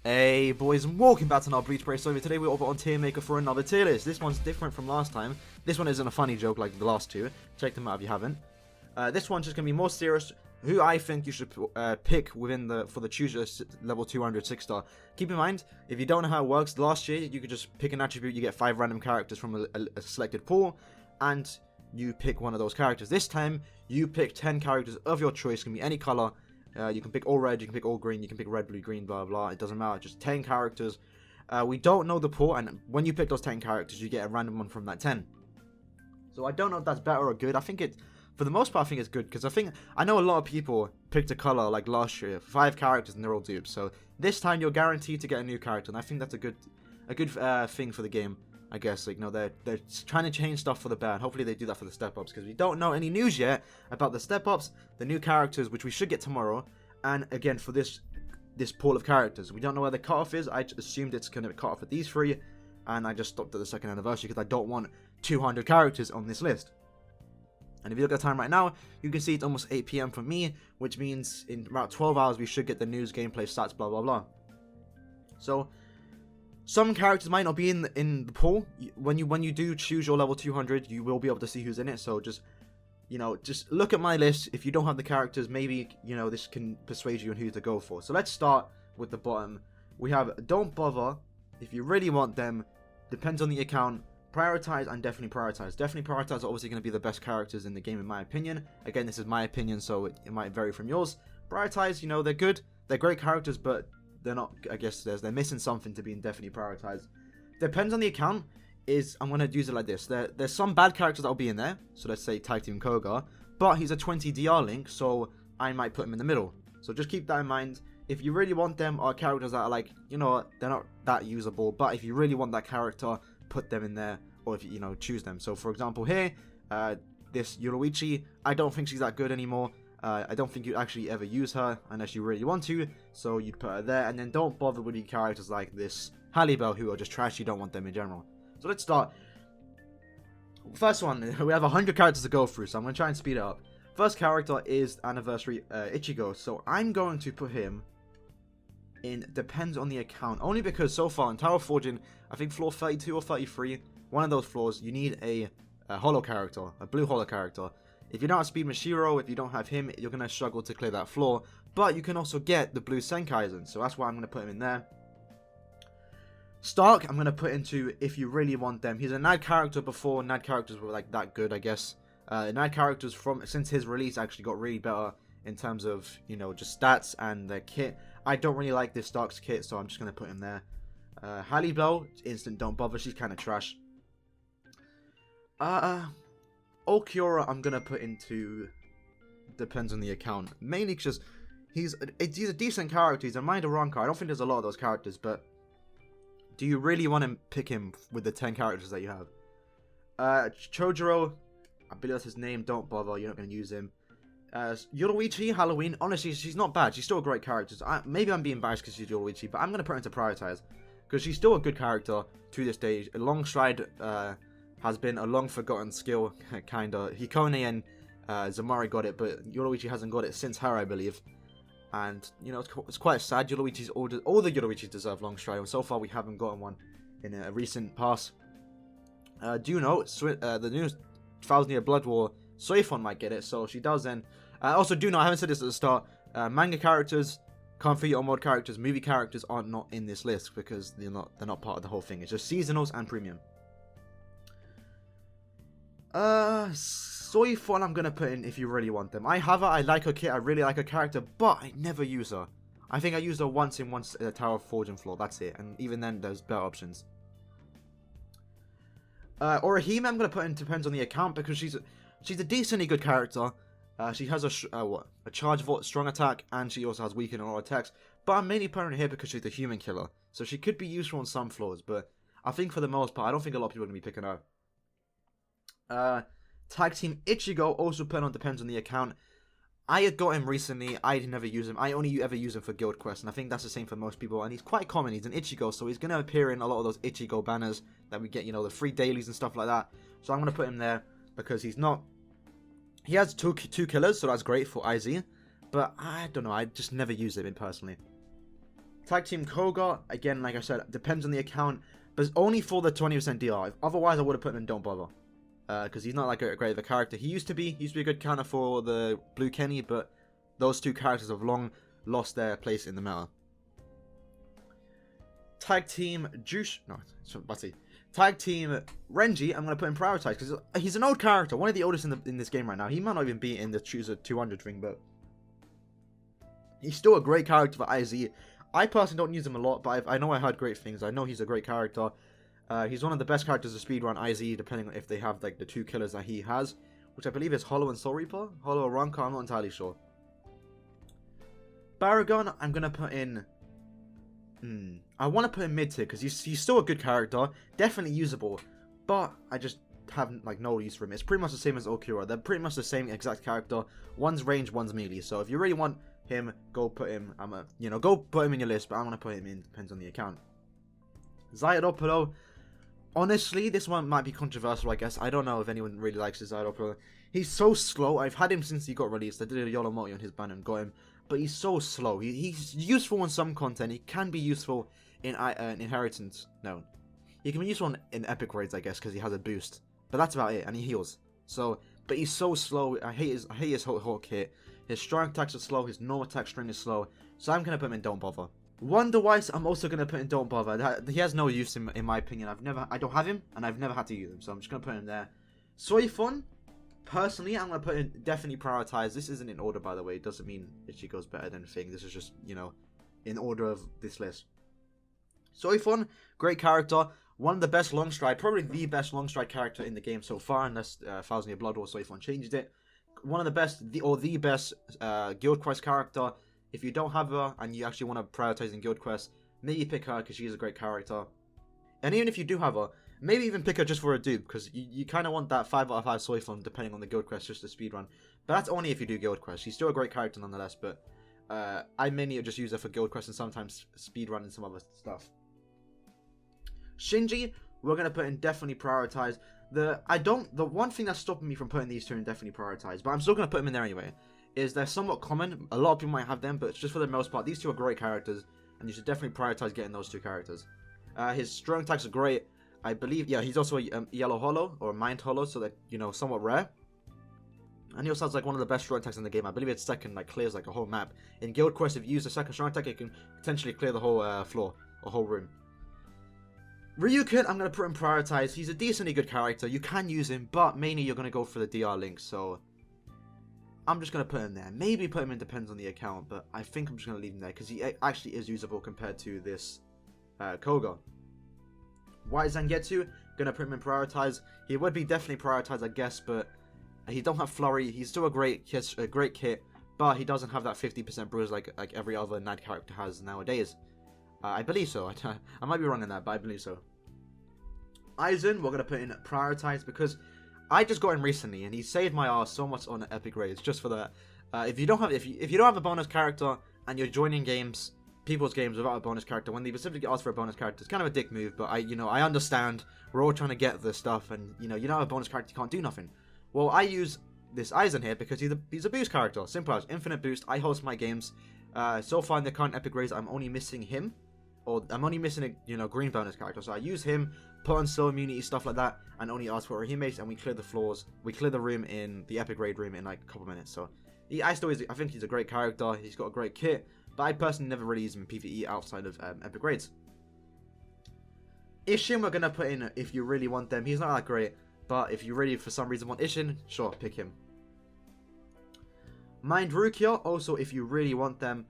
Hey boys, and welcome back to another Bleach Brace. So today we're over on Tier Maker for another tier list. This one's different from last time. This one isn't a funny joke like the last two. Check them out if you haven't. This one's just gonna be more serious. Who I think you should pick within for the Chooser level 200 6-star. Keep in mind, if you don't know how it works, last year you could just pick an attribute. You get 5 random characters from a selected pool, and you pick one of those characters. This time you pick 10 characters of your choice. It can be any color. You can pick all red, you can pick all green, you can pick red, blue, green, blah, blah. It doesn't matter. Just 10 characters. We don't know the pool, and when you pick those 10 characters, you get a random one from that 10. So I don't know if that's better or good. I think it, for the most part, I think it's good, because I know a lot of people picked a color like last year, 5 characters, and they're all dupes. So this time you're guaranteed to get a new character, and I think that's a good thing for the game. I guess, like, you know, they're trying to change stuff for the better. Hopefully they do that for the step-ups, because we don't know any news yet about the step-ups, the new characters, which we should get tomorrow, and again, for this pool of characters. We don't know where the cutoff is. I assumed it's going to be cut off at these 3, and I just stopped at the 2nd anniversary, because I don't want 200 characters on this list. And if you look at the time right now, you can see it's almost 8 PM for me, which means in about 12 hours, we should get the news, gameplay, stats, blah, blah, blah. So some characters might not be in the pool. When you do choose your level 200, you will be able to see who's in it. So just look at my list. If you don't have the characters, maybe, you know, this can persuade you on who to go for. So let's start with the bottom. We have Don't Bother. If you really want them, depends on the account. Prioritize and Definitely Prioritize. Definitely Prioritize are obviously going to be the best characters in the game in my opinion. Again, this is my opinion, so it might vary from yours. Prioritize, you know, they're good. They're great characters, but they're not, I guess they're missing something to be indefinitely prioritized. Depends on the account. I'm going to use it like this. There's some bad characters that will be in there. So let's say Tag Team Koga. But he's a 20 DR link, so I might put him in the middle. So just keep that in mind. If you really want them, are characters that are like, you know, they're not that usable. But if you really want that character, put them in there. Or if you know, choose them. So for example here, this Yoruichi, I don't think she's that good anymore. I don't think you'd actually ever use her unless you really want to, so you'd put her there, and then don't bother with the characters like this Halibel who are just trash. You don't want them in general. So let's start. First one, we have 100 characters to go through, so I'm going to try and speed it up. First character is Anniversary Ichigo, so I'm going to put him in depends on the account, only because so far in Tower Forging, I think floor 32 or 33, one of those floors, you need a holo character, a blue holo character. If you don't have Speed Mashiro, if you don't have him, you're going to struggle to clear that floor. But you can also get the blue Senkaisen, so that's why I'm going to put him in there. Stark, I'm going to put into if you really want them. He's a NAD character before NAD characters were like that good, I guess. NAD characters since his release actually got really better in terms of, you know, just stats and their kit. I don't really like this Stark's kit, so I'm just going to put him there. Halibel, instant don't bother, she's kind of trash. Ulquiorra, I'm gonna put into depends on the account, mainly because he's a decent character. He's a mind Ranka. I don't think there's a lot of those characters, but do you really want to pick him with the 10 characters that you have? Chojuro, I believe that's his name. Don't bother. You're not gonna use him. Yoruichi, Halloween. Honestly, she's not bad. She's still a great character. Maybe I'm being biased because she's Yoruichi, but I'm gonna put her into Prioritize because she's still a good character to this day. A long stride. Has been a long forgotten skill, kinda. Hikone and Zamari got it, but Yoruichi hasn't got it since her, I believe. And, you know, it's quite sad. Yoruichi's all the Yoruichis deserve long stride, and so far we haven't gotten one in a recent past. Do you know, the new 1000-year Blood War, Soifon might get it, so she does then. Also, do know, I haven't said this at the start, manga characters, Comfy or mod characters, movie characters are not in this list, because they're not part of the whole thing. It's just seasonals and premium. Soifon I'm gonna put in if you really want them. I have her, I like her kit, I really like her character, but I never use her. I think I used her once in Tower of Forging floor, that's it. And even then, there's better options. Orihime I'm gonna put in depends on the account, because she's a decently good character. She has a charge vault, strong attack, and she also has weaken on all attacks. But I'm mainly putting her here because she's the human killer. So she could be useful on some floors, but I think for the most part, I don't think a lot of people are gonna be picking her. Tag Team Ichigo, also put on depends on the account. I had got him recently, I never use him. I only ever use him for Guild Quest, and I think that's the same for most people. And he's quite common, he's an Ichigo, so he's going to appear in a lot of those Ichigo banners that we get, you know, the free dailies and stuff like that. So I'm going to put him there, because he's not He has two killers, so that's great for IZ. But I don't know, I just never use him personally. Tag Team Koga, again, like I said, depends on the account, but it's only for the 20% DR. Otherwise, I would have put him in Don't Bother. Because he's not like a great of a character. He used to be a good counter for the Blue Kenny, but those two characters have long lost their place in the meta. Tag Team Juice, no, let's see. Tag Team Renji, I'm going to put in Prioritize, because he's an old character, one of the oldest in this game right now. He might not even be in the Chooser 200 ring, but he's still a great character for IZ. I personally don't use him a lot, but I know I heard great things. I know he's a great character. He's one of the best characters to speedrun IZ, depending on if they have like the two killers that he has, which I believe is Hollow and Soul Reaper? Hollow or Ronka, I'm not entirely sure. Barragan, I'm going to put in... I want to put him mid-tier, because he's still a good character, definitely usable, but I just have like no use for him. It's pretty much the same as Okura. They're pretty much the same exact character. One's range, one's melee. So if you really want him, go put him. Go put him in your list, but I'm gonna put him in. Depends on the account. Zayadopolo. Honestly, this one might be controversial, I guess. I don't know if anyone really likes Zayadopolo. He's so slow. I've had him since he got released. I did a Yamamoto on his ban and got him. But he's so slow. He's useful in some content. He can be useful in Inheritance. No. He can be useful in Epic Raids, I guess, because he has a boost. But that's about it. And he heals. So, but he's so slow. I hate his Hulk hit. His strong attacks are slow. His normal attack string is slow. So I'm going to put him in Don't Bother. Wonder Weiss, I'm also going to put in Don't Bother. He has no use in my opinion. I don't have him, and I've never had to use him. So I'm just going to put him there. Soifun, personally, I'm going to put in definitely Prioritize. This isn't in order, by the way. It doesn't mean Ichigo's better than Thing. This is just, in order of this list. Soifun, great character. One of the best long stride, probably the best long stride character in the game so far, unless Thousand Year Blood or Soifun changed it. One of the best, the best Guild Quest character. If you don't have her and you actually want to prioritize in Guild Quest, maybe pick her because she's a great character. And even if you do have her, maybe even pick her just for a dupe, because you kind of want that 5 out of 5 Soifun depending on the Guild Quest just to speedrun. But that's only if you do Guild Quest. She's still a great character nonetheless, but I mainly just use her for Guild Quest and sometimes speedrun and some other stuff. Shinji, we're going to put in definitely Prioritize. The one thing that's stopping me from putting these two in definitely Prioritize, but I'm still going to put them in there anyway, is they're somewhat common. A lot of people might have them, but it's just for the most part. These two are great characters, and you should definitely prioritize getting those two characters. His strong attacks are great. I believe, yeah, he's also a Yellow Hollow, or Mind Hollow, so they're, somewhat rare. And he also has, one of the best strong attacks in the game. I believe it's second, clears, a whole map. In Guild Quest, if you use a second strong attack, it can potentially clear the whole floor, or whole room. Ryukin, I'm going to put him Prioritize. He's a decently good character. You can use him, but mainly you're going to go for the DR link, so I'm just going to put him there. Maybe put him in, depends on the account, but I think I'm just going to leave him there because he actually is usable compared to this Koga. White Zangetsu, going to put him in Prioritize. He would be definitely Prioritized, I guess, but he don't have Flurry. He's still he has a great kit, but he doesn't have that 50% bruise like every other Knight character has nowadays. I believe so. I might be wrong in that, but I believe so. Aizen, we're going to put in Prioritize because I just got him recently, and he saved my ass so much on Epic Raids just for that. If you don't have a bonus character and you're joining people's games without a bonus character, when they specifically ask for a bonus character, it's kind of a dick move. But I understand. We're all trying to get this stuff, and you don't have a bonus character, you can't do nothing. Well, I use this Aizen here because he's a boost character. Simple as infinite boost. I host my games. So far in the current Epic Raids, I'm only missing him, or I'm only missing a green bonus character. So I use him, put on slow immunity, stuff like that, and only ask for he makes, and we clear the floors. We clear the room in the Epic Raid room in a couple minutes. So I think he's a great character. He's got a great kit, but I personally never really use him in PvE outside of Epic Raids. Ishin, we're gonna put in if you really want them. He's not that great, but if you really for some reason want Ishin, sure, pick him. Mind Rukia, also if you really want them.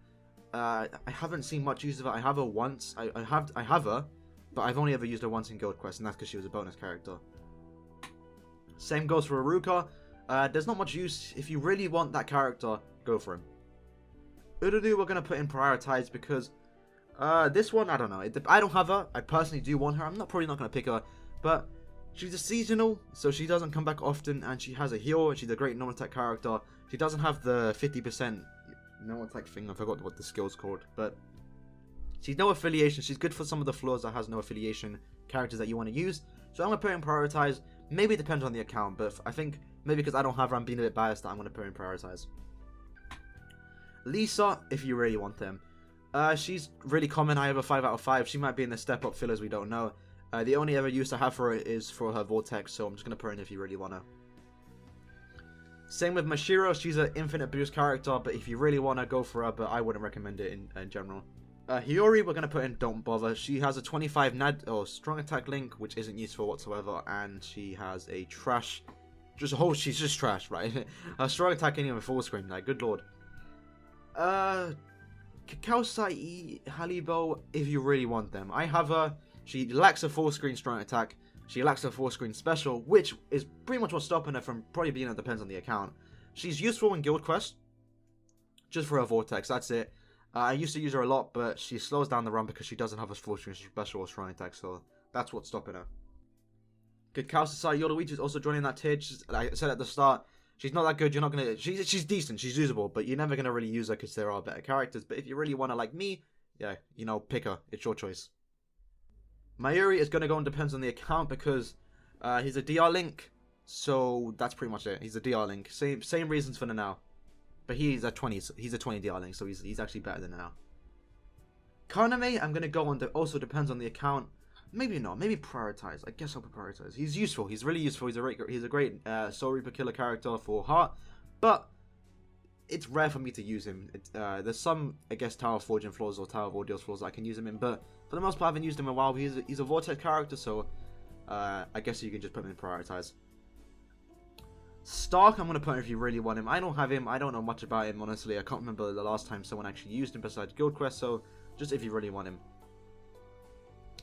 I haven't seen much use of it. I have her once. I have her, but I've only ever used her once in Guild Quest, and that's because she was a bonus character. Same goes for Aruka. There's not much use. If you really want that character, go for him. Ururu, we're going to put in Prioritize because this one, I don't know. I don't have her. I personally do want her. I'm probably not going to pick her, but she's a seasonal, so she doesn't come back often, and she has a heal, and she's a great normal attack character. She doesn't have the 50% no attack thing. I forgot what the skill's called, but she's no affiliation. She's good for some of the floors that has no affiliation characters that you want to use. So I'm going to put in Prioritize. Maybe it depends on the account, but I think Maybe because I don't have her, I'm being a bit biased that I'm going to put in prioritize. Lisa, if you really want them. She's really common. I have a 5 out of 5. She might be in the step up fillers, we don't know. The only ever use I have for it is for her vortex, so I'm just going to put her in if you really want her. Same with Mashiro. She's an infinite boost character, but if you really want to, go for her, but I wouldn't recommend it in general. Hiyori, we're going to put in don't bother. She has a 25 strong attack link, which isn't useful whatsoever, and she has a trash... she's just trash, right? Her strong attack ain't even full screen, like, good lord. Kakaosai Halibo, if you really want them. I have her. She lacks a full screen strong attack. She lacks a full screen special, which is pretty much what's stopping her from probably being it depends on the account. She's useful in Guild Quest, just for her vortex, that's it. I used to use her a lot, but she slows down the run because she doesn't have a full screen special or strong attack, so that's what's stopping her. Kakaosai Yoruichi is also joining that tier. Like I said at the start, she's not that good. You're not gonna. She's decent. She's usable, but you're never gonna really use her because there are better characters. But if you really want to, like me, yeah, you know, pick her. It's your choice. Mayuri is gonna go and depends on the account because he's a DR link, so that's pretty much it. He's a DR link. Same reasons for the now, but he's a 20. He's a 20 DR link, so he's actually better than now. Kaname, I'm gonna go on. Also depends on the account. Maybe not. Maybe prioritize. I guess I'll prioritize. He's useful. He's really useful. He's a great Soul Reaper killer character for Heart, but it's rare for me to use him. There's some, I guess, Tower of Forging flaws or Tower of Ordeals flaws I can use him in, but for the most part, I haven't used him in a while. He's a Vortex character, so I guess you can just put him in prioritize. Stark, I'm going to put him if you really want him. I don't have him. I don't know much about him, honestly. I can't remember the last time someone actually used him besides Guild Quest, so just if you really want him.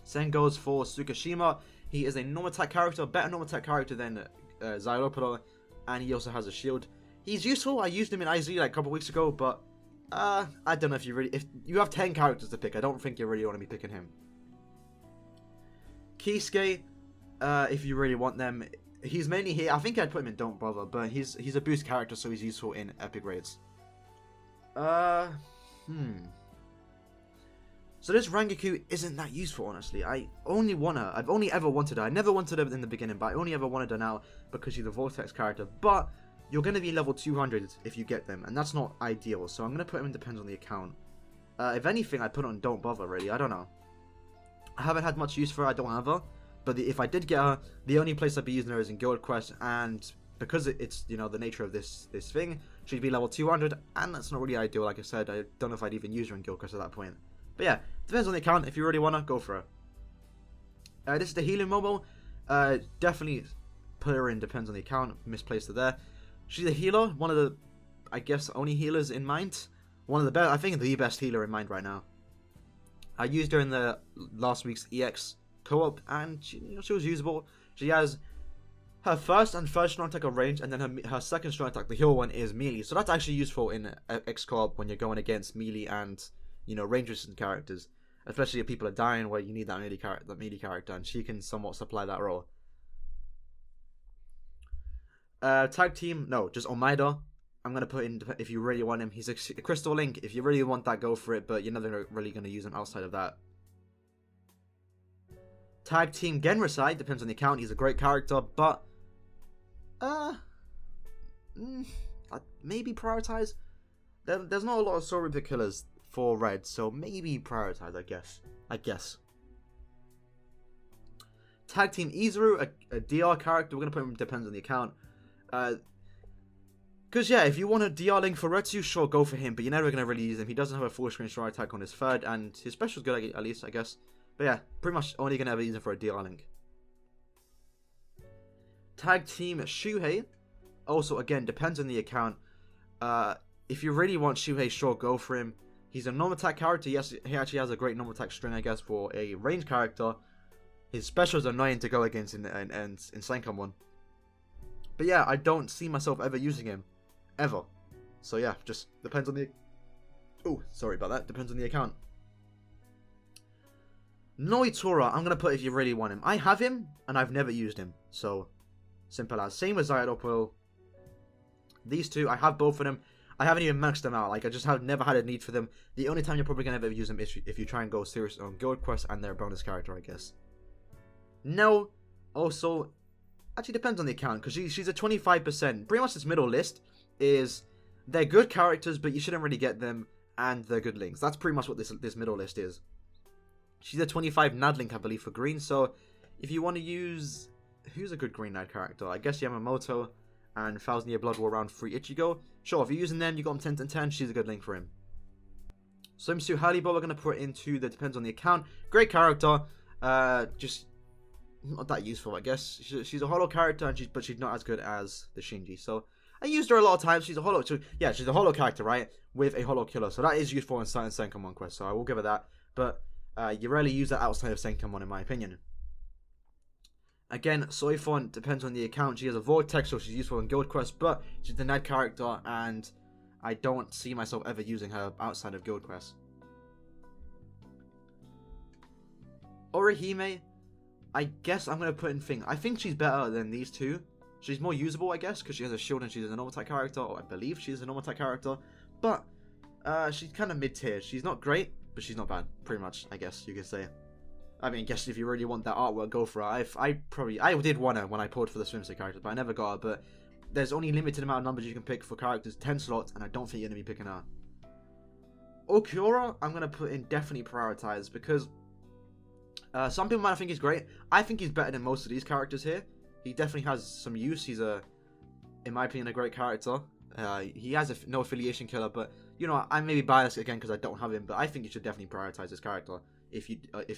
Same goes for Tsukishima. He is a normal attack character, better normal attack character than Zairopero, and he also has a shield. He's useful. I used him in IZ like a couple weeks ago, but I don't know if you have 10 characters to pick, I don't think you really want to be picking him. Kisuke, if you really want them, he's mainly here. I think I'd put him in Don't Bother, but he's a boost character, so he's useful in epic raids. So this Rangaku isn't that useful, honestly. I only want her. I've only ever wanted her. I never wanted her in the beginning, but I only ever wanted her now because she's a Vortex character. But you're going to be level 200 if you get them, and that's not ideal. So I'm going to put him in depends on the account. If anything, I'd put on Don't Bother, really. I don't know. I haven't had much use for her. I don't have her. But if I did get her, the only place I'd be using her is in Guild Quest, and because it's, you know, the nature of this thing, she'd be level 200, and that's not really ideal. Like I said, I don't know if I'd even use her in Guild Quest at that point. But yeah, depends on the account. If you really want to, go for her. This is the healing mobile. Definitely put her in, depends on the account. Misplaced her there. She's a healer. One of the, I guess, only healers in mind. One of the best, I think the best healer in mind right now. I used her in the last week's EX co-op, and she was usable. She has her first and third strong attack of range, and then her second strong attack, the heal one, is melee. So that's actually useful in X co-op when you're going against melee and, you know, range resistant characters, especially if people are dying where you need that melee character, and she can somewhat supply that role. Tag team, no, just Omaida. I'm gonna put in if you really want him. He's a Crystal Link. If you really want that, go for it. But you're never really gonna use him outside of that. Tag team Genrisai, depends on the account. He's a great character, but maybe prioritize. There's not a lot of Soul Reaper killers for red, so maybe prioritize, I guess. Tag team Izuru, a DR character. We're gonna put him depends on the account. Because yeah, if you want a DR link for Retsu, sure, go for him, but you're never gonna really use him. He doesn't have a full screen strong attack on his third, and his special's good at least, I guess. But yeah, pretty much only gonna ever use him for a DR link. Tag team Shuhei, also again depends on the account. If you really want Shuhei, sure, go for him. He's a normal attack character. Yes, he actually has a great normal attack string, I guess, for a range character. His special is annoying to go against in Senkan 1. But yeah, I don't see myself ever using him. Ever. So yeah, just depends on the... Oh, sorry about that. Depends on the account. Noitora, I'm going to put if you really want him. I have him, and I've never used him. So, simple as. Same with Zairopero. These two, I have both of them. I haven't even maxed them out. Like, I just have never had a need for them. The only time you're probably going to ever use them is if you try and go serious on Guild Quest and their bonus character, I guess. No. Also, actually depends on the account, because she's a 25%. Pretty much this middle list is they're good characters, but you shouldn't really get them, and they're good links. That's pretty much what this middle list is. She's a 25 NAD link, I believe, for green. So if you want to use, who's a good green NAD character? I guess Yamamoto and 1000 Year Blood War around free Ichigo. Sure, if you're using them, you got him 10 and 10. She's a good link for him. Swimsuit Halle, but we're gonna put into the depends on the account. Great character, just not that useful, I guess. She's a holo character, and but she's not as good as the Shinji. So I used her a lot of times. She's a holo, so yeah, she's a holo character, right, with a holo killer. So that is useful in certain Senkaman quests. So I will give her that, but you rarely use that outside of Senkaman, in my opinion. Again, Soifon depends on the account. She has a vortex, so she's useful in guild quests, but she's the NAD character, and I don't see myself ever using her outside of guild quests. Orihime, I guess I'm going to put in thing. I think she's better than these two. She's more usable, I guess, because she has a shield and she's a normal type character, or I believe she's a normal type character. But she's kind of mid-tier. She's not great, but she's not bad, pretty much, I guess you could say. I mean, I guess if you really want that artwork, go for it. I did want her when I pulled for the swimsuit character, but I never got her. But there's only limited amount of numbers you can pick for characters, 10 slots, and I don't think you're going to be picking her. Okiura, I'm going to put in definitely prioritize, because some people might think he's great. I think he's better than most of these characters here. He definitely has some use. He's in my opinion, a great character. He has no affiliation killer, but you know, I may be biased again because I don't have him, but I think you should definitely prioritize this character. If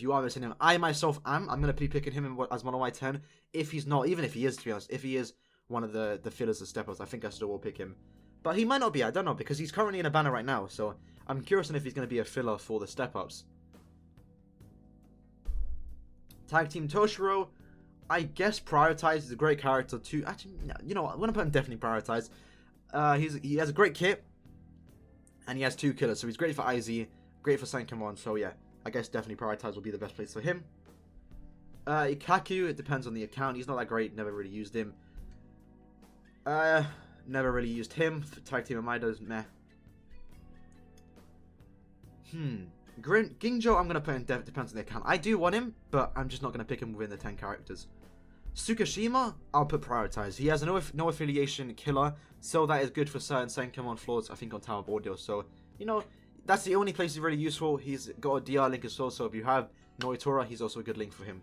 you are missing him, I myself am. I'm gonna be picking him as one of my 10. If he's not, even if he is, to be honest, if he is one of the fillers of step ups, I think I still will pick him. But he might not be. I don't know, because he's currently in a banner right now. So I'm curious on if he's gonna be a filler for the step ups. Tag Team Toshiro, I guess prioritize is a great character too. Actually, you know what? I'm gonna put him definitely prioritize. He has a great kit, and he has 2 killers, so he's great for IZ, great for Sankamon. So yeah, I guess definitely prioritize will be the best place for him. Ikkaku, it depends on the account. He's not that great. Never really used him. Never really used him. For Tag Team Amaida's meh. Ginjo, I'm going to put in depends on the account. I do want him, but I'm just not going to pick him within the 10 characters. Tsukishima, I'll put prioritize. He has no affiliation killer, so that is good for certain Senkaman floors, I think on Tower of Audio. So, you know, that's the only place he's really useful. He's got a DR link as well, so if you have Noitora, he's also a good link for him.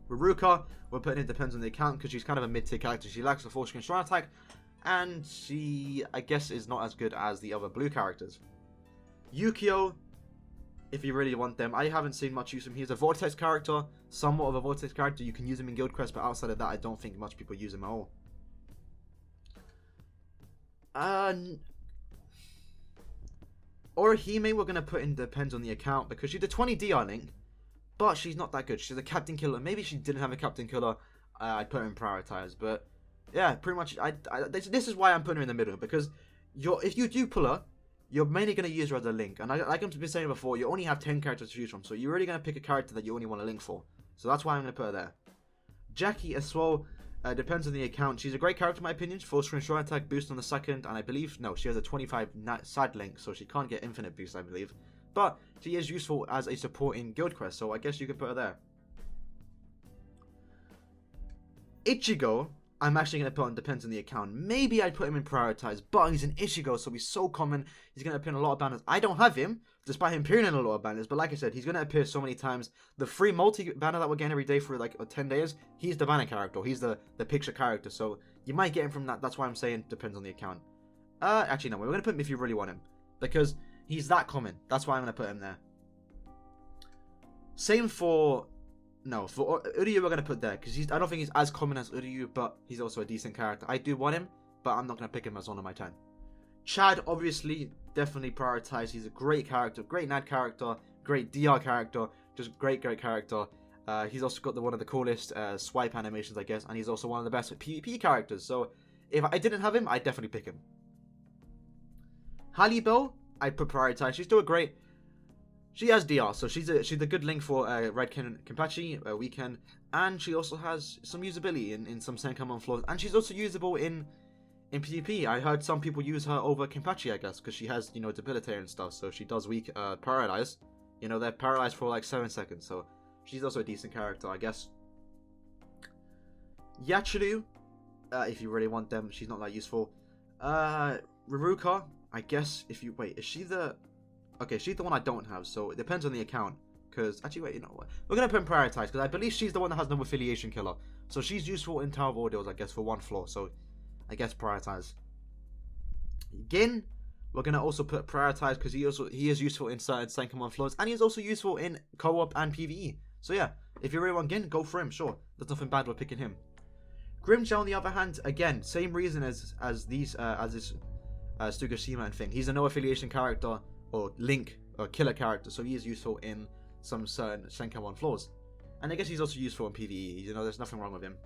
Rukia, we're putting in depends on the account, because she's kind of a mid-tier character. She lacks a full screen strong attack, and she, I guess, is not as good as the other blue characters. Yukio, if you really want them, I haven't seen much use of him. He's a Vortex character, somewhat of a Vortex character. You can use him in Guild Quest, but outside of that, I don't think much people use him at all. Orihime, we're going to put in depends on the account, because she's a 20 DR link, but she's not that good. She's a captain killer. Maybe she didn't have a captain killer, I'd put her in prioritize. But yeah, pretty much, this is why I'm putting her in the middle, because if you do pull her, you're mainly going to use her as a link. And like I've been saying before, you only have 10 characters to choose from, so you're really going to pick a character that you only want a link for. So that's why I'm going to put her there. Jackie as well, depends on the account. She's a great character in my opinion. Full screen short attack, boost on the second, and I believe, no, she has a 25 side link, so she can't get infinite boost, I believe. But she is useful as a support in Guild Quest, so I guess you could put her there. Ichigo, I'm actually going to put on depends on the account. Maybe I'd put him in prioritize, but he's an Ichigo, so he's so common. He's going to appear in a lot of banners. I don't have him, despite him appearing in a lot of banners, but like I said, he's going to appear so many times. The free multi-banner that we're getting every day for like 10 days, he's the banner character. He's the picture character, so you might get him from that. That's why I'm saying depends on the account. Actually, no, we're going to put him if you really want him, because he's that common. That's why I'm going to put him there. Same for... No, for Uryu we're going to put there, because I don't think he's as common as Uryu, but he's also a decent character. I do want him, but I'm not going to pick him as one of my 10. Chad, obviously, definitely prioritize. He's a great character, great NAD character, great DR character, just great character. He's also got one of the coolest swipe animations, I guess, and he's also one of the best PvP characters. So if I didn't have him, I'd definitely pick him. Halibel, I'd put prioritize. She's still a great... She has DR, so she's a good link for Redken Kenpachi, Weekend, and she also has some usability in some Senkaman floors, and she's also usable in PvP. I heard some people use her over Kenpachi, I guess, because she has, you know, debilitator and stuff, so she does weak paralyze. You know, they're paralyzed for like 7 seconds, so she's also a decent character, I guess. Yachiru, if you really want them, she's not that useful. Rukia, I guess if you wait, is she the? Okay, she's the one I don't have, so it depends on the account. Because actually, wait, you know what? We're gonna put in prioritize because I believe she's the one that has no affiliation killer, so she's useful in Tower of Ordeals, I guess, for one floor. So I guess prioritize. Gin, we're gonna also put prioritize because he is useful in certain Senkaman floors, and he's also useful in co-op and PvE. So yeah, if you really want Gin, go for him. Sure, there's nothing bad with picking him. Grimjaw, on the other hand, again, same reason as this Tsugashima thing. He's a no affiliation character or link or killer character, so he is useful in some certain Senkaman floors, and I guess he's also useful in PvE. You know, there's nothing wrong with him.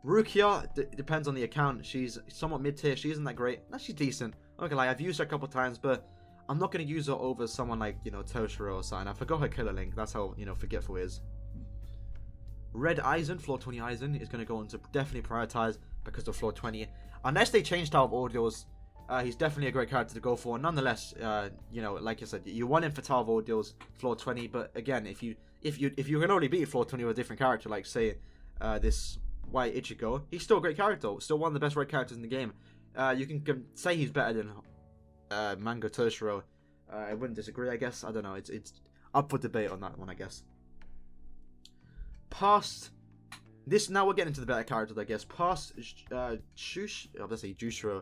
Rukia depends on the account. She's somewhat mid-tier. She isn't that great. No, she's decent. I'm not gonna lie, I've used her a couple times, but I'm not gonna use her over someone like, you know, Toshiro or something. I forgot her killer link. That's how, you know, forgetful he is. Red Aizen, floor 20 Aizen, is gonna go into definitely prioritize because of floor 20. Unless they change Tower of Ordeals, he's definitely a great character to go for. Nonetheless, you know, like I said, you want him for Tower of Ordeals, floor 20. But again, if you can only beat floor 20 with a different character, like say this White Ichigo, he's still a great character, still one of the best red characters in the game. You can say he's better than Manga Toshiro. I wouldn't disagree. I guess I don't know. It's up for debate on that one. I guess. Past this, now we're getting to the better characters. I guess past Jushiro.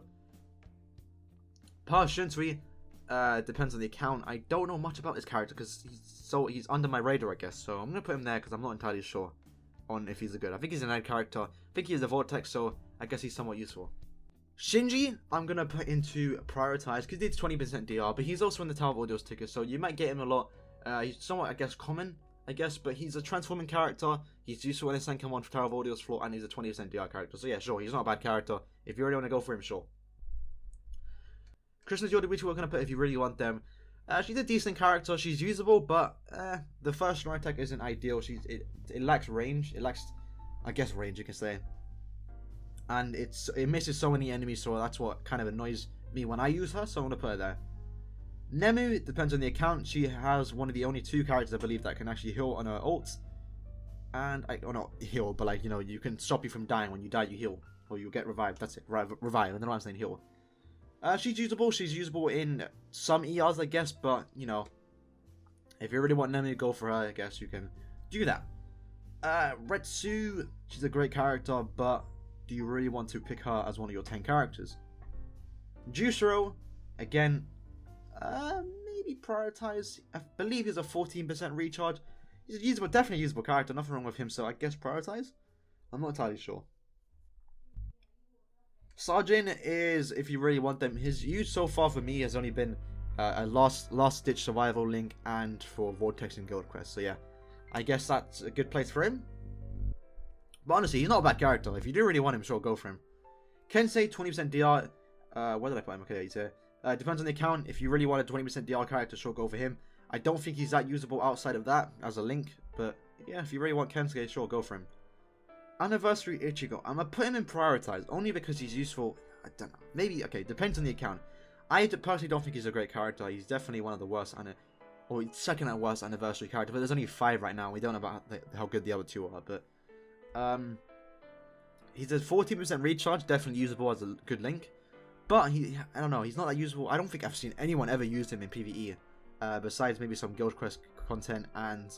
Past Shunsui, depends on the account. I don't know much about this character because he's under my radar, I guess. So I'm gonna put him there because I'm not entirely sure on if he's a good. I think he's an ad character. I think he's a vortex, so I guess he's somewhat useful. Shinji, I'm gonna put into prioritize because he did 20% DR, but he's also in the Tower of Ordeals ticker, so you might get him a lot. He's somewhat, I guess, common, I guess, but he's a transforming character. He's useful in a Senkaman for Tower of Ordeals floor, and he's a 20% DR character. So yeah, sure, he's not a bad character. If you really want to go for him, sure. Krishna's Yoda, which we're going to put if you really want them. She's a decent character. She's usable, but the first strong attack isn't ideal. It lacks range. It lacks, I guess, range, you can say. And it misses so many enemies, so that's what kind of annoys me when I use her, so I'm going to put her there. Nemu, depends on the account. She has one of the only two characters, I believe, that can actually heal on her ult. And, not heal, but like, you know, you can stop you from dying. When you die, you heal. Or you get revived. That's it. Revive. I don't know why I'm saying heal. She's usable. She's usable in some ERs, I guess, but, you know, if you really want Nemu to go for her, I guess you can do that. Retsu, she's a great character, but do you really want to pick her as one of your 10 characters? Jushiro, again, maybe prioritize. I believe he's a 14% recharge. He's a usable, definitely usable character, nothing wrong with him, so I guess prioritize? I'm not entirely sure. Sajin is, if you really want them, his use so far for me has only been a last ditch survival link and for Vortex and Guild Quest. So yeah, I guess that's a good place for him. But honestly, he's not a bad character. If you do really want him, sure, go for him. Kensei, 20% DR. Where did I put him? Okay, he's here. Depends on the account. If you really want a 20% DR character, sure, go for him. I don't think he's that usable outside of that as a link. But yeah, if you really want Kensei, sure, go for him. Anniversary Ichigo. I'm gonna put him in prioritize only because he's useful. I don't know. Maybe, okay, depends on the account. I personally don't think he's a great character. He's definitely one of the worst, or second at worst anniversary character. But there's only 5 right now. We don't know about how good the other 2 are. But he's a 14% recharge, definitely usable as a good link. But I don't know. He's not that usable. I don't think I've seen anyone ever use him in PvE, besides maybe some Guild Quest content and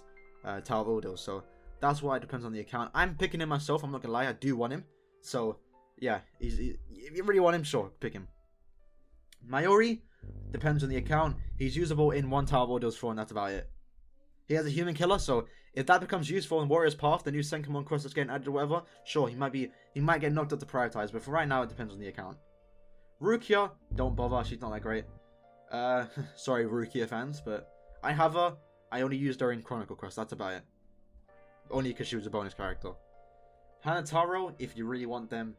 Tower of Ordeals. So that's why it depends on the account. I'm picking him myself. I'm not gonna lie. I do want him. So yeah, if you really want him, sure, pick him. Mayuri, depends on the account. He's usable in one Tower of Ordeals floor, and that's about it. He has a human killer, so if that becomes useful in Warrior's Path, the new Senkaman quest that's getting added or whatever, sure, he might get knocked up to prioritize, but for right now, it depends on the account. Rukia, don't bother, she's not that great. Sorry, Rukia fans, but I have her. I only used her in Chronicle Quest, that's about it. Only because she was a bonus character. Hanataro, if you really want them.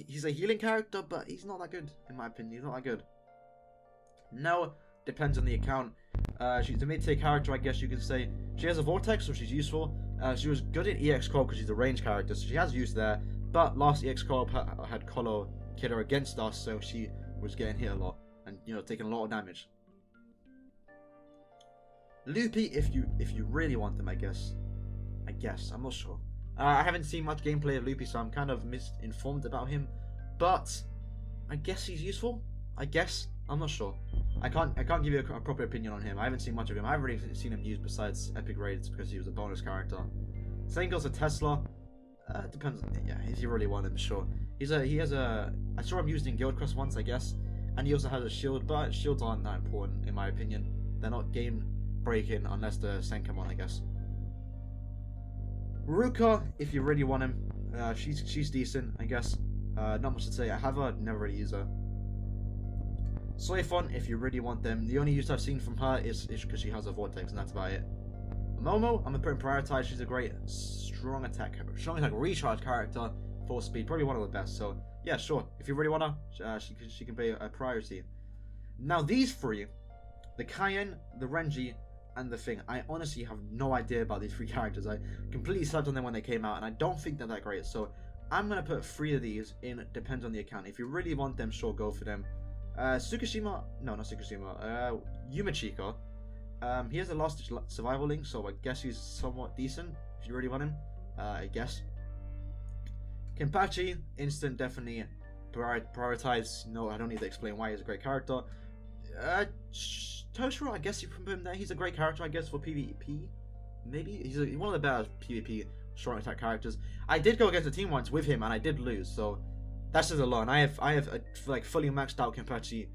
He's a healing character, but he's not that good, in my opinion. He's not that good. No, depends on the account. She's a mid-tier character, I guess you could say. She has a Vortex, so she's useful. She was good in EX Co-op because she's a range character, so she has use there. But last EX Co-op had Kolo Killer against us, so she was getting hit a lot and, you know, taking a lot of damage. Loopy, if you really want them, I guess. I'm not sure. I haven't seen much gameplay of Loopy, so I'm kind of misinformed about him. But I guess he's useful. I guess. I'm not sure. I can't give you a proper opinion on him. I haven't seen much of him. I haven't really seen him used besides epic raids because he was a bonus character. Same goes to Tesla. Depends. Yeah, if you really want him, sure. I saw him used in Guild Quest once, I guess, and he also has a shield. But shields aren't that important in my opinion. They're not game breaking unless the Senkamon, I guess. Rukia, if you really want him, she's decent, I guess. Not much to say. I have her, never really use her. Soifon, if you really want them. The only use I've seen from her is because she has a vortex, and that's about it. Momo, I'm gonna put in prioritize. She's a great strong attack recharge character, full speed, probably one of the best. So yeah, sure. If you really want her, she can be a priority. Now these three, the Cayenne, the Renji, and the Thing, I honestly have no idea about these three characters. I completely slept on them when they came out, and I don't think they're that great. So I'm gonna put 3 of these in. Depends on the account. If you really want them, sure, go for them. Tsukishima, no, not Tsukishima. Yumachika. He has a last survival link, so I guess he's somewhat decent if you really want him. I guess. Kenpachi, instant, definitely prioritize. No, I don't need to explain why he's a great character. Toshiro, I guess you can put him there. He's a great character, I guess, for PvP. Maybe he's one of the better PvP short attack characters. I did go against a team once with him, and I did lose. So that's just alone. I have like fully maxed out Kenpachi,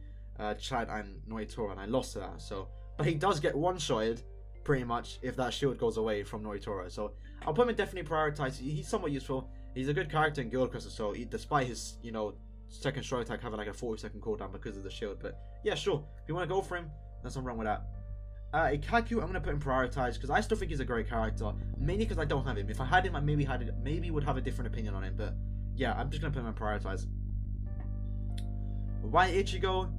Chad, and Noitora, and I lost to that. So, but he does get one-shotted pretty much if that shield goes away from Noitora. So I'll put him in definitely prioritize. He's somewhat useful. He's a good character in Guild Quest, so despite his second short attack having like a 40-second cooldown because of the shield. But yeah, sure. If you want to go for him, there's nothing wrong with that. Ikkaku, I'm gonna put in prioritize because I still think he's a great character, mainly because I don't have him. If I had him, I maybe would have a different opinion on him. But yeah, I'm just gonna put him in prioritize. Why Ichigo?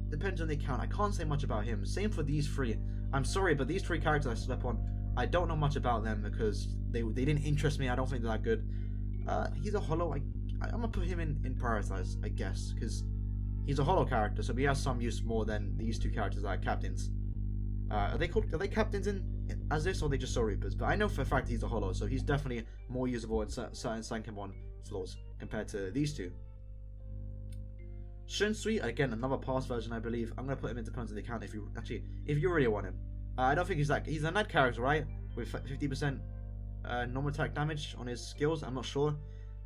Depends on the account. I can't say much about him. Same for these 3. I'm sorry, but these 3 characters I slept on, I don't know much about them because they didn't interest me. I don't think they're that good. He's a holo. I'm gonna put him in prioritize, I guess, because he's a holo character, so he has some use more than these 2 characters that are captains. Are they captains as this, or are they just Soul Reapers? But I know for a fact he's a holo, so he's definitely more usable in certain Sankamon flaws compared to these 2. Shunsui, again, another past version, I believe. I'm gonna put him in depends on the account if you really want him. I don't think he's a Nat character, right? With 50% normal attack damage on his skills. I'm not sure.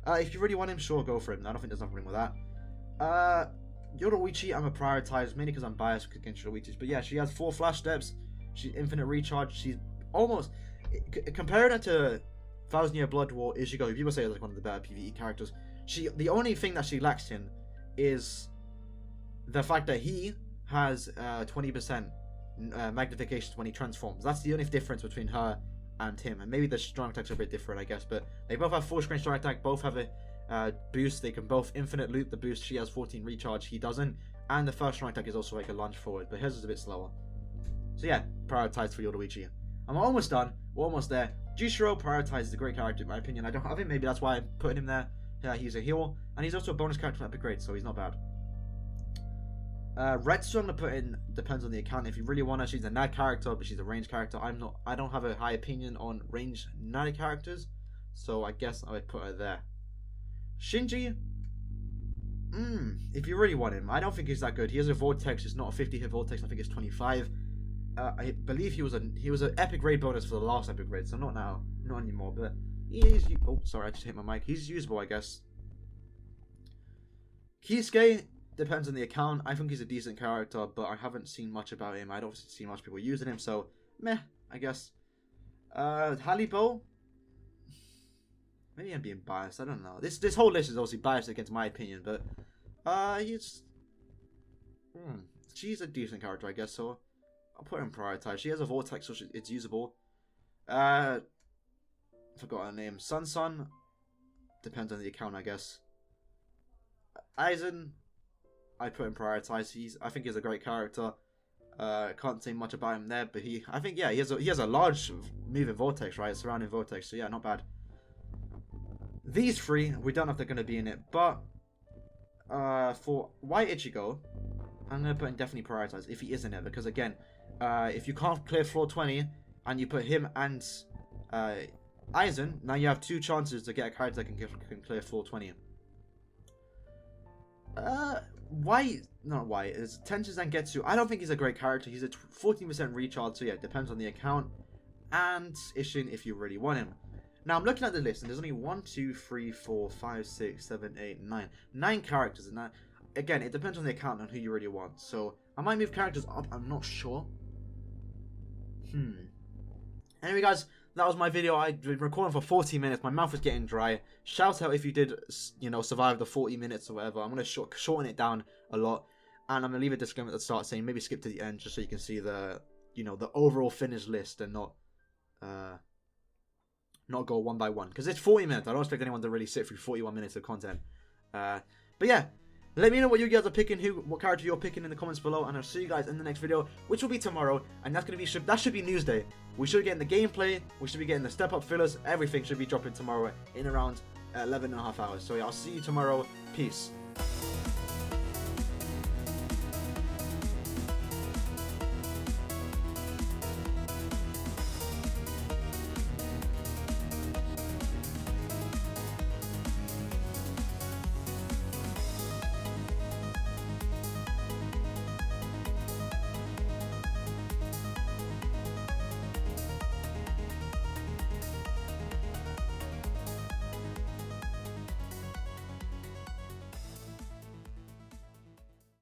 If you really want him, sure, go for him. I don't think there's nothing wrong with that. Yoruichi, I'm gonna prioritize mainly because I'm biased against Yoruichi. But yeah, she has 4 flash steps. She's infinite recharge. She's almost comparing her to 1000-Year Blood War Ichigo. People say it's like one of the better PvE characters. The only thing that she lacks in is the fact that he has 20% magnifications when he transforms. That's the only difference between her and him. And maybe the strong attacks are a bit different, I guess. But they both have full screen strong attack. Both have a boost. They can both infinite loop the boost. She has 14 recharge. He doesn't. And the first strong attack is also like a lunge forward. But hers is a bit slower. So yeah, prioritize for Yoruichi. I'm almost done. We're almost there. Jushiro, prioritize is a great character in my opinion. I don't have him. Maybe that's why I'm putting him there. Yeah, he's a hero. And he's also a bonus character for epic grade, so he's not bad. Retsu, I'm gonna put in depends on the account. If you really want her, she's a Nat character, but she's a range character. I don't have a high opinion on range Nat characters, so I guess I would put her there. Shinji, if you really want him, I don't think he's that good. He has a vortex. It's not a 50-hit vortex. I think it's 25. I believe he was an epic raid bonus for the last epic raid, so not now, not anymore. But he is. Oh, sorry, I just hit my mic. He's usable, I guess. Kisuke, depends on the account. I think he's a decent character, but I haven't seen much about him. I don't see much people using him, so meh, I guess. Halibo, maybe I'm being biased. I don't know. This whole list is obviously biased against my opinion, but she's a decent character, I guess. So I'll put her in prioritize. She has a vortex, so it's usable. Forgot her name. Sun. Depends on the account, I guess. Aizen, I put in prioritize. I think he's a great character. Can't say much about him there, but he has a large moving vortex, right? Surrounding vortex. So yeah, not bad. These 3, we don't know if they're gonna be in it, but for White Ichigo, I'm gonna put in definitely prioritize if he is in it, because again, if you can't clear floor 20 and you put him and Aizen, now you have 2 chances to get a character that can clear 420. Why? Not why. It's Tenchi Zangetsu. I don't think he's a great character. He's a 14% recharge, so yeah, it depends on the account. And Ishin if you really want him. Now I'm looking at the list, and there's only 1, 2, 3, 4, 5, 6, 7, 8, 9. 9 characters, and that, again, it depends on the account and who you really want. So I might move characters up. I'm not sure. Anyway, guys, that was my video. I've been recording for 40 minutes. My mouth was getting dry. Shout out if you did, you know, survive the 40 minutes or whatever. I'm going to shorten it down a lot. And I'm going to leave a disclaimer at the start saying maybe skip to the end just so you can see the, you know, the overall finished list and not go one by one. Because it's 40 minutes. I don't expect anyone to really sit through 41 minutes of content. But yeah. Let me know what you guys are picking, what character you're picking in the comments below, and I'll see you guys in the next video, which will be tomorrow, and that should be Newsday. We should be getting the gameplay, we should be getting the step up fillers, everything should be dropping tomorrow in around 11.5 hours. So yeah, I'll see you tomorrow. Peace.